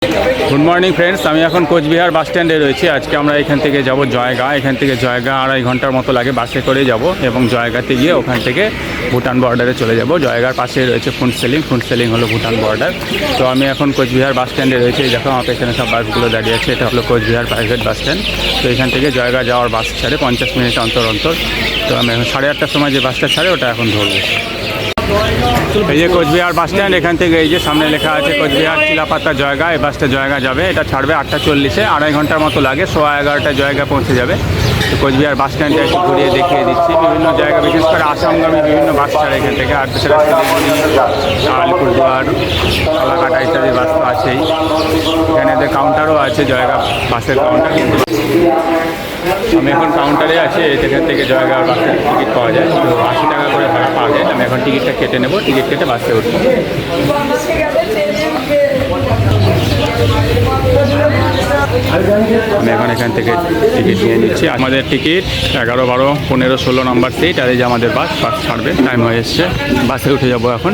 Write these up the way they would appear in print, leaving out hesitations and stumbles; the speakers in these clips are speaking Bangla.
গুড মর্নিং ফ্রেন্ডস, আমি এখন কোচবিহার বাস স্ট্যান্ডে রয়েছি। আজকে আমরা এখান থেকে যাব জয়গা। এখান থেকে জয়গা 2.5 ঘন্টার মতো লাগে বাসে করে যাব এবং জয়গাতে গিয়ে ওখান থেকে ভুটান বর্ডারে চলে যাব। জয়গার পাশেই রয়েছে ফুন্টসেলিং হলো ভুটান বর্ডার। তো আমি এখন কোচবিহার বাস স্ট্যান্ডে রয়েছি। দেখো আমার পেছনে সব বাসগুলো দাঁড়িয়ে আছে। এটা হলো কোচবিহার প্রাইভেট বাস স্ট্যান্ড। তো এখান থেকে জয়গা যাওয়ার বাস ছাড়ে 50 মিনিট অন্তর। তো আমি এখন 8:30টার সময় যে বাসটা ছাড়ে ওটা এখন ধরবো। এই যে কোচবিহার বাস স্ট্যান্ড, এখান থেকে এই যে সামনে লেখা আছে কোচবিহার চিলাপাতা জয়গা। এই বাসটা জয়গা যাবে, এটা ছাড়বে 8:40-এ, 2.5 ঘন্টার মতো লাগে। 11:15 জয়গা পৌঁছে যাবে। তো কোচবিহার বাস স্ট্যান্ডে একটু ঘুরিয়ে দেখিয়ে দিচ্ছি। বিভিন্ন জায়গা, বিশেষ করে আসামগামী বিভিন্ন বাস ছাড়ে এখান থেকে। আর তাছাড়া আলিপুরদুয়ার, কলাকাটা ইত্যাদি বাস তো আছেই। এখানে এদের কাউন্টারও আছে, জয়গা বাসের কাউন্টার। আমি এখন কাউন্টারে আছি। এখান থেকে জয়গাঁও বাসের টিকিট পাওয়া যায়। তো 80 টাকা করে ভাড়া পাওয়া যায়। আমি এখন টিকিটটা কেটে নেব, টিকিট কেটে বাসে উঠবো। আমি এখন এখান থেকে টিকিট নিয়ে নিচ্ছি। আমাদের টিকিট 11, 12, 15, 16 নম্বর সিট। আর এই যে আমাদের বাস ছাড়বে, টাইম হয়ে এসছে। বাসে উঠে যাব এখন।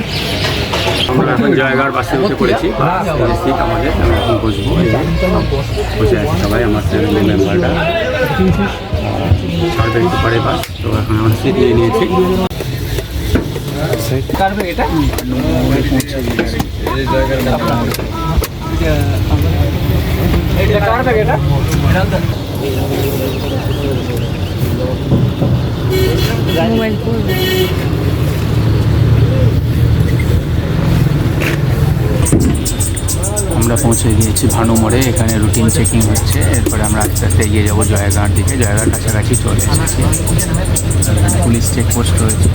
আমরা এখন জয়গাঁওর বাসে উঠে পড়েছি। সিট আমাদের, আমি এখন বসবো। বসে আছি সবাই, আমার ফ্যামিলি মেম্বাররা। ছাড়বে একটু পরে বাস। তো এখন আমরা সিট নিয়ে নিয়েছি। আমরা পৌঁছে গিয়েছি ভানু মোড়ে। এখানে রুটিন চেকিং হচ্ছে। এরপরে আমরা আস্তে আস্তে এগিয়ে যাবো জয়গাঁর দিকে। জয়গাঁর কাছাকাছি চলে এসেছি। এখানে পুলিশ চেকপোস্ট রয়েছে।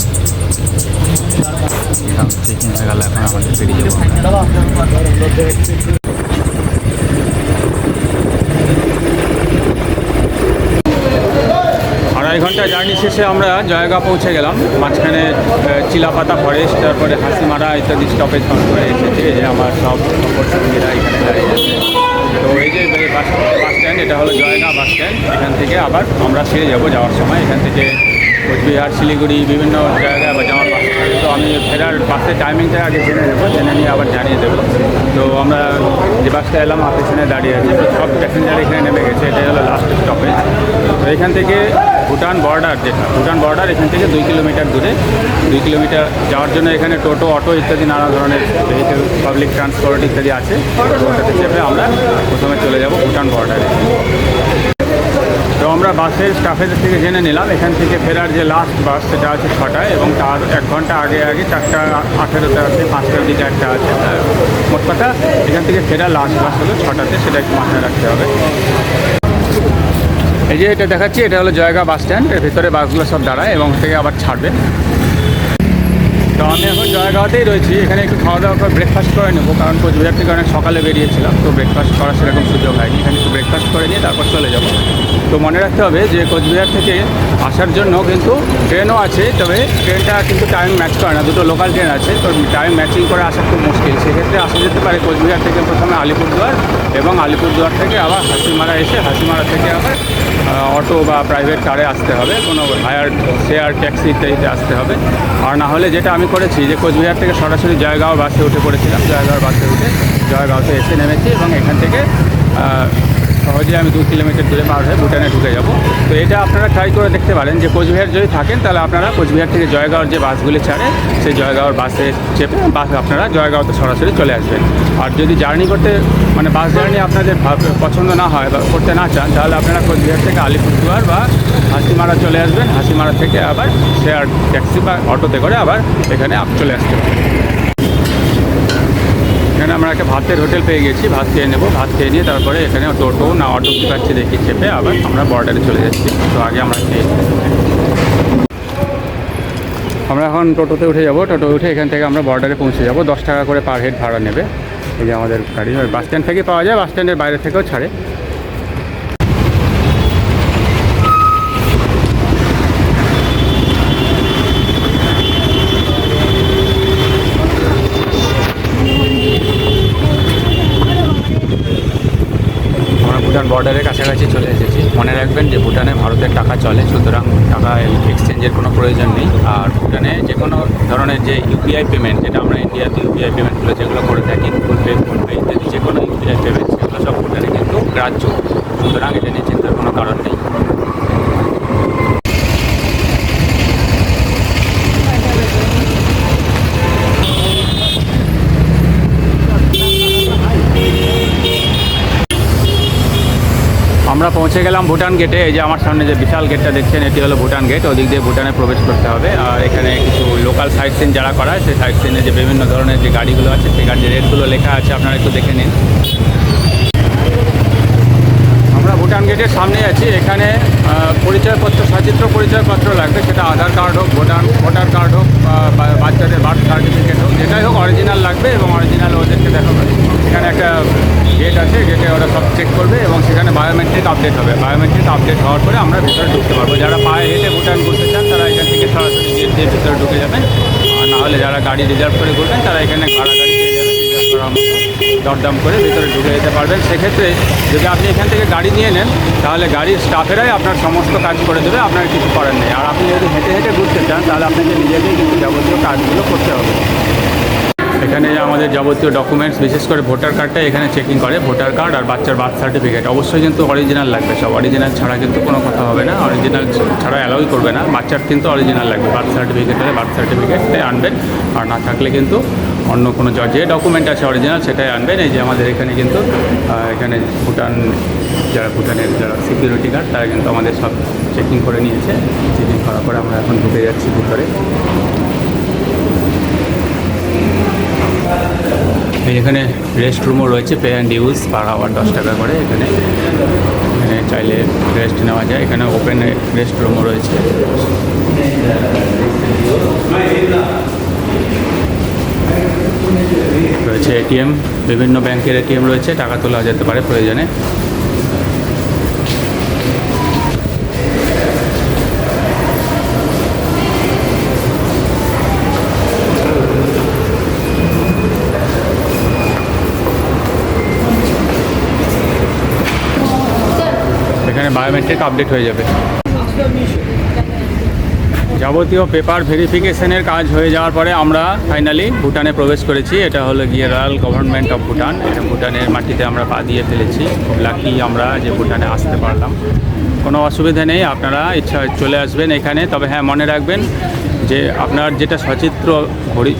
চেকিং হয়ে গেল, এখন আমাদের বেরিয়ে যাবো। 2.5 ঘন্টা জার্নি শেষে আমরা জয়গা পৌঁছে গেলাম। মাঝখানে চিলাপাতা ফরেস্ট, তারপরে হাসিমারা ইত্যাদি স্টপেজ করে এসেছে। এই যে আমার সব সঙ্গীরা এখানে দাঁড়িয়ে আছে। তো এই যে বাস স্ট্যান্ড, এটা হলো জয়গা বাস স্ট্যান্ড। এখান থেকে আবার আমরা ফিরে যাব যাওয়ার সময়। এখান থেকে কোচবিহার, শিলিগুড়ি বিভিন্ন জায়গায় আবার যাওয়ার বাস। তো আমি ফেরার বাসের টাইমিংটা আগে জেনে নেবো, জেনে নিয়ে আবার জানিয়ে দেবো। তো আমরা যে বাসটা এলাম পেছনে দাঁড়িয়ে আছি। তো সব প্যাসেঞ্জার এখানে নেমে গেছে। এটাই হলো লাস্ট স্টপেজ। তো এখান থেকে ভুটান বর্ডার, ভুটান বর্ডার এখান থেকে 2 কিলোমিটার দূরে। 2 কিলোমিটার যাওয়ার জন্য এখানে টোটো, অটো ইত্যাদি নানা ধরনের ভেহিকেল, পাবলিক ট্রান্সপোর্ট ইত্যাদি আছে। তো ওটাতে চেপে আমরা প্রথমে চলে যাব ভুটান বর্ডারে। তো আমরা বাসের স্টাফেদের থেকে জেনে নিলাম এখান থেকে ফেরার যে লাস্ট বাস সেটা আছে 6টায়, এবং তার 1 ঘন্টা আগে 4:18-তে আছে, 5টার দিকে একটা আছে। মোট কথা এখান থেকে ফেরার লাস্ট বাস হলো 6টাতে, সেটা একটু মাথায় রাখতে হবে। এই যে এটা দেখাচ্ছি, এটা হলো জয়গা বাস স্ট্যান্ড। এর ভিতরে বাসগুলো সব দাঁড়ায় এবং থেকে আবার ছাড়বে। তো আমি এখন জয়গাঁওতেই রয়েছি। এখানে একটু খাওয়া দাওয়া করে ব্রেকফাস্ট করে নেবো, কারণ কোচবিহার থেকে অনেক সকালে বেরিয়েছিলাম। তো ব্রেকফাস্ট করার সেরকম সুযোগ হয়নি। এখানে একটু ব্রেকফাস্ট করে নিয়ে তারপর চলে যাব। তো মনে রাখতে হবে যে কোচবিহার থেকে আসার জন্য কিন্তু ট্রেনও আছে, তবে ট্রেনটা কিন্তু টাইম ম্যাচ করে না। দুটো লোকাল ট্রেন আছে, তো টাইম ম্যাচিং করে আসা খুব মুশকিল। সেক্ষেত্রে আসা যেতে পারে কোচবিহার থেকে প্রথমে আলিপুরদুয়ার, এবং আলিপুরদুয়ার থেকে আবার হাসিমারা এসে হাসিমারা থেকে আবার অটো বা প্রাইভেট কারে আসতে হবে, কোনো হায়ার শেয়ার ট্যাক্সি ইত্যাদিতে আসতে হবে। আর না হলে যেটা আমি করেছি, যে কোচবিহার থেকে সরাসরি জয়গাঁও বাসে উঠে পড়েছিলাম। জয়গাঁও বাসে উঠে জয়গাঁওতে এসে নেমেছি, এবং এখান থেকে সহজে আমি 2 কিলোমিটার দূরে পার হয়ে ভুটানে ঢুকে যাব। তো এটা আপনারা ট্রাই করে দেখতে পারেন যে কোচবিহার যদি থাকেন, তাহলে আপনারা কোচবিহার থেকে জয়গাঁওর যে বাসগুলি ছাড়ে সেই জয়গাঁওর বাসে চেপে আপনারা জয়গাঁওতে সরাসরি চলে আসবেন। আর যদি জার্নি করতে বাস জার্নি আপনাদের পছন্দ না হয় বা করতে না চান, তাহলে আপনারা কোচবিহার থেকে আলিপুরদুয়ার বা হাসিমারা চলে আসবেন। হাসিমারা থেকে আবার শেয়ার ট্যাক্সি বা অটোতে করে আবার এখানে চলে আসতে হবে। এখানে আমরা একটা ভাতের হোটেল পেয়ে গেছি, ভাত খেয়ে নেবো। ভাত খেয়ে নিয়ে তারপরে এখানে টোটো না অটো কী পাচ্ছি দেখি, চেপে আবার আমরা বর্ডারে চলে যাচ্ছি। তো আগে আমরা খেয়ে আমরা এখন টোটোতে উঠে যাব। টোটো উঠে এখান থেকে আমরা বর্ডারে পৌঁছে যাব। 10 টাকা করে পার হেড ভাড়া নেবে। এই যে আমাদের গাড়ি বাস স্ট্যান্ড থেকে পাওয়া যায়, বাস স্ট্যান্ডের বাইরে থেকেও ছাড়ে। ভুটান বর্ডারের কাছাকাছি চলে এসেছি। মনে রাখবেন যে ভুটানে ভারতের টাকা চলে, সুতরাং টাকা এক্সচেঞ্জের কোনো প্রয়োজন নেই। আর ভুটানে যে কোনো ধরনের যে ইউপিআই পেমেন্ট, যেটা আমরা ইন্ডিয়াতে ইউপিআই পেমেন্টগুলো যেগুলো করে থাকি, গুগল পে, ফোনপে ইত্যাদি যে কোনো ইউপিআই পেমেন্ট, সেগুলো সব ভুটানে কিন্তু গ্রাহ্য, সুতরাং এটা নিয়ে চিন্তার কোনো কারণ নেই। আমরা পৌঁছে গেলাম ভুটান গেটে। এই যে আমার সামনে যে বিশাল গেটটা দেখছেন, এটি হলো ভুটান গেট। ওদিক দিয়ে ভুটানে প্রবেশ করতে হবে। আর এখানে কিছু লোকাল সাইট সিন যারা করায়, সেই সাইট সিনে যে বিভিন্ন ধরনের যে গাড়িগুলো আছে, সেই গাড়ির রেটগুলো লেখা আছে, আপনারা একটু দেখে নিন। আমরা ভুটান গেটের সামনে আছি। এখানে পরিচয়পত্র, সচিত্র পরিচয়পত্র লাগবে, সেটা আধার কার্ড হোক, ভোটার কার্ড হোক, বা বাচ্চাদের বার্থ সার্টিফিকেট হোক, যেটাই হোক অরিজিনাল লাগবে এবং অরিজিনাল ওদেরকে দেখাবে। এখানে একটা গেট আছে, গেটে ওরা সব চেক করবে এবং সেখানে বায়োমেট্রিক আপডেট হবে। বায়োমেট্রিক আপডেট হওয়ার পরে আমরা ভিতরে ঢুকতে পারবো। যারা পায়ে হেঁটে ভুটান ঘুরতে চান তারা এখান থেকে সরাসরি গেট দিয়ে ভিতরে ঢুকে যাবেন। আর নাহলে যারা গাড়ি রিজার্ভ করে ঘুরবেন তারা এখানে ভাড়া গাড়ি পেয়ে যাবেন, রিজার্ভ করা মতো দরদাম করে ভিতরে ঢুকে যেতে পারবেন। সেক্ষেত্রে যদি আপনি এখান থেকে গাড়ি নিয়ে নেন, তাহলে গাড়ির স্টাফেরাই আপনার সমস্ত কাজ করে দেবে, আপনার কিছু করার নেই। আর আপনি যদি হেঁটে হেঁটে ঘুরতে চান, তাহলে আপনাকে নিজেকেই কিন্তু যাবতীয় কাজগুলো করতে হবে। এখানে আমাদের যাবতীয় ডকুমেন্টস, বিশেষ করে ভোটার কার্ডটা এখানে চেকিং করে। ভোটার কার্ড আর বাচ্চার বার্থ সার্টিফিকেট অবশ্যই কিন্তু অরিজিনাল লাগবে। সব অরিজিনাল ছাড়া কিন্তু কোনো কথা হবে না, অরিজিনাল ছাড়া অ্যালাউই করবে না। বাচ্চার কিন্তু অরিজিনাল লাগবে। বার্থ সার্টিফিকেট হলে বার্থ সার্টিফিকেটে আনবেন, আর না থাকলে কিন্তু অন্য কোনো যে ডকুমেন্ট আছে অরিজিনাল সেটাই আনবেন। এই যে আমাদের এখানে কিন্তু এখানে ভুটানের যারা সিকিউরিটি গার্ড, তারা কিন্তু আমাদের সব চেকিং করে নিয়েছে। চেকিং করার পরে আমরা এখন ঢুকে যাচ্ছি ভিতরে। এখানে রেস্ট রুমও রয়েছে, pay and use, per hour 10 টাকা করে। এখানে চাইলে রেস্ট নেওয়া যায়। এখানে ওপেন রেস্ট রুমও রয়েছে। রয়েছে এটিএম, বিভিন্ন ব্যাংকের এটিএম রয়েছে, টাকা তোলা যেতে পারে প্রয়োজনে। এখানে বায়োমেট্রিক আপডেট হয়ে যাবে। যাবতীয় পেপার ভেরিফিকেশনের কাজ হয়ে যাওয়ার পরে আমরা ফাইনালি ভুটানে প্রবেশ করেছি। এটা হলো গিয়ে রয়্যাল গভর্নমেন্ট অফ ভুটান। এটা ভুটানের মাটিতে আমরা পা দিয়ে ফেলেছি। খুব লাকি আমরা যে ভুটানে আসতে পারলাম। কোনো অসুবিধা নেই, আপনারা ইচ্ছা চলে আসবেন এখানে। তবে হ্যাঁ, মনে রাখবেন যে আপনার যেটা সচিত্র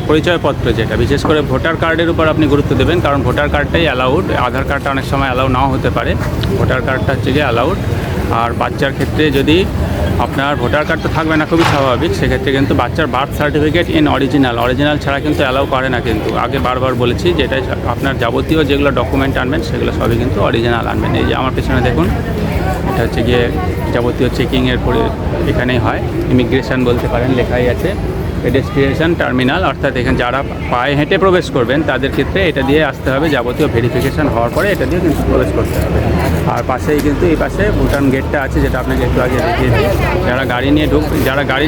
পরিচয়পত্র, যেটা বিশেষ করে ভোটার কার্ডের উপর আপনি গুরুত্ব দেবেন, কারণ ভোটার কার্ডটাই অ্যালাউড। আধার কার্ডটা অনেক সময় অ্যালাউ নাও হতে পারে, ভোটার কার্ডটা হচ্ছে গিয়ে অ্যালাউড। আর বাচ্চার ক্ষেত্রে যদি আপনার ভোটার কার্ড তো থাকবে না, খুবই স্বাভাবিক, সেক্ষেত্রে কিন্তু বাচ্চার বার্থ সার্টিফিকেট ইন অরিজিনাল ছাড়া কিন্তু অ্যালাউ করে না। কিন্তু আগে বারবার বলেছি, যেটাই আপনার যাবতীয় যেগুলো ডকুমেন্ট আনবেন সেগুলো সবই কিন্তু অরিজিনাল আনবেন। এই যে আমার পেছনে দেখুন, এটা হচ্ছে গিয়ে যাবতীয় চেকিংয়ের পরে এখানেই হয়। ইমিগ্রেশন বলতে পারেন, লেখাই আছে পেডেস্ট্রিয়েশন টার্মিনাল, অর্থাৎ এখানে যারা পায়ে হেঁটে প্রবেশ করবেন তাদের ক্ষেত্রে এটা দিয়ে আসতে হবে। যাবতীয় ভেরিফিকেশান হওয়ার পরে এটা দিয়ে কিন্তু প্রবেশ করতে হবে। আর পাশেই কিন্তু এই পাশে ভুটান গেটটা আছে, যেটা আপনাকে একটু আগে দেখিয়েছি। যারা গাড়ি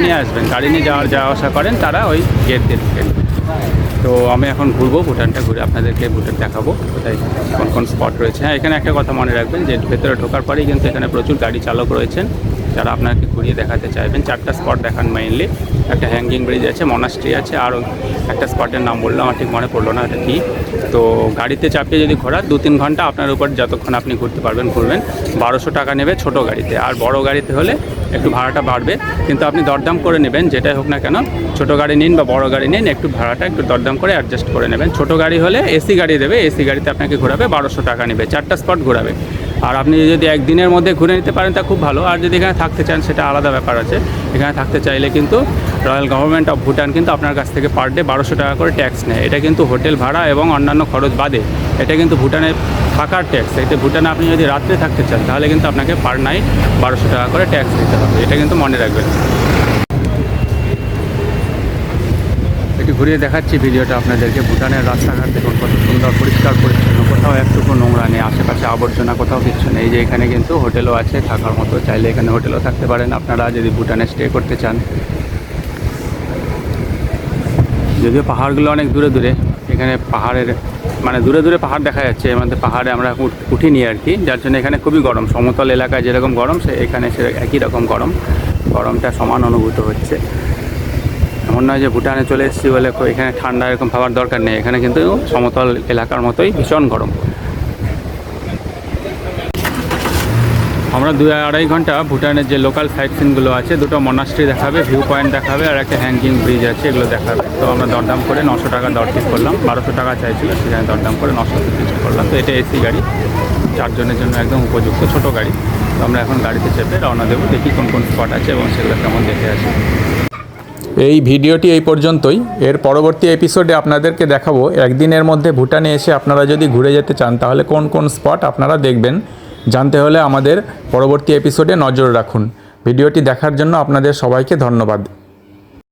নিয়ে আসবেন, গাড়ি নিয়ে যাওয়া আসা করেন, তারা ওই গেট দিয়ে ঢুকেন। তো আমি এখন ঘুরবো, ভুটানটা ঘুরে আপনাদেরকে ভুটান দেখাবো কোথায় কোন কোন স্পট রয়েছে। হ্যাঁ, এখানে একটা কথা মনে রাখবেন যে ভেতরে ঢোকার পরেই কিন্তু এখানে প্রচুর গাড়ি চালক রয়েছেন, যারা আপনাকে ঘুরিয়ে দেখাতে চাইবেন। 4টা স্পট দেখান মেইনলি। একটা হ্যাঙ্গিং ব্রিজ আছে, মনাস্ট্রি আছে, আর একটা স্পটের নাম বললাম, আমার ঠিক মনে পড়লো না এটা কী। তো গাড়িতে চাপিয়ে যদি ঘোরান 2-3 ঘন্টা আপনার উপর, যতক্ষণ আপনি ঘুরতে পারবেন ঘুরবেন। 1200 টাকা নেবে ছোটো গাড়িতে, আর বড় গাড়িতে হলে একটু ভাড়াটা বাড়বে, কিন্তু আপনি দরদাম করে নেবেন। যেটাই হোক না কেন, ছোটো গাড়ি নিন বা বড় গাড়ি নিন, একটু ভাড়াটা একটু দরদাম করে অ্যাডজাস্ট করে নেবেন। ছোটো গাড়ি হলে এসি গাড়ি দেবে, এসি গাড়িতে আপনাকে ঘোরাবে, 1200 টাকা নেবে, 4টা স্পট ঘোরাবে। আর আপনি যদি একদিনের মধ্যে ঘুরে নিতে পারেন তা খুব ভালো। আর যদি এখানে থাকতে চান সেটা আলাদা ব্যাপার আছে। এখানে থাকতে চাইলে কিন্তু রয়্যাল গভর্নমেন্ট অফ ভুটান কিন্তু আপনার কাছ থেকে পার ডে 1200 টাকা করে ট্যাক্স নেয়। এটা কিন্তু হোটেল ভাড়া এবং অন্যান্য খরচ বাদে, এটা কিন্তু ভুটানে থাকার ট্যাক্স। এটা ভুটানে আপনি যদি রাত্রে থাকতে চান তাহলে কিন্তু আপনাকে পার নাইট 1200 টাকা করে ট্যাক্স দিতে হবে। এটা কিন্তু মনে রাখবেন। একটু ঘুরিয়ে দেখাচ্ছি ভিডিওটা আপনাদেরকে। ভুটানের রাস্তাঘাট দেখুন কত সুন্দর, পরিষ্কার পরিচ্ছন্ন, কোথাও একটুকু নোংরা নেই, আশেপাশে আবর্জনা কোথাও কিচ্ছু নেই। যে এখানে কিন্তু হোটেলও আছে থাকার মতো, চাইলে এখানে হোটেলও থাকতে পারেন আপনারা যদি ভুটানে স্টে করতে চান। যদিও পাহাড়গুলো অনেক দূরে দূরে, এখানে পাহাড়ের মানে দূরে দূরে পাহাড় দেখা যাচ্ছে, এর মধ্যে পাহাড়ে আমরা উঠিনি আর কি, যার জন্য এখানে খুবই গরম। সমতল এলাকায় যেরকম গরম এখানে সে একই রকম গরমটা সমান অনুভূত হচ্ছে। এমন নয় যে ভুটানে চলে এসেছি বলে এখানে ঠান্ডা এরকম ভাবার দরকার নেই, এখানে কিন্তু সমতল এলাকার মতোই ভীষণ গরম। আমরা 2-2.5 ঘন্টা ভুটানের যে লোকাল সাইট সিনগুলো আছে, দুটো মনাস্ট্রি দেখাবে, ভিউ পয়েন্ট দেখাবে, আর একটা হ্যাঙ্গিং ব্রিজ আছে, এগুলো দেখাবে। তো আমরা দরদাম করে 900 টাকা দর ঠিক করলাম। 1200 টাকা চাইছিল, সেখানে দরদাম করে 900 ঠিক করলাম। তো এটা এসি গাড়ি, 4 জনের জন্য একদম উপযুক্ত ছোটো গাড়ি। তো আমরা এখন গাড়িতে চেপে রওনা দেবো, দেখি কোন কোন স্পট আছে এবং সেগুলো কেমন দেখে আসি। এই ভিডিওটি এই পর্যন্তই। এর পরবর্তী এপিসোডে আপনাদেরকে দেখাবো একদিনের মধ্যে ভুটানে এসে আপনারা যদি ঘুরে যেতে চান তাহলে কোন কোন স্পট আপনারা দেখবেন। জানতে হলে আমাদের পরবর্তী এপিসোডে নজর রাখুন। ভিডিওটি দেখার জন্য আপনাদের সবাইকে ধন্যবাদ।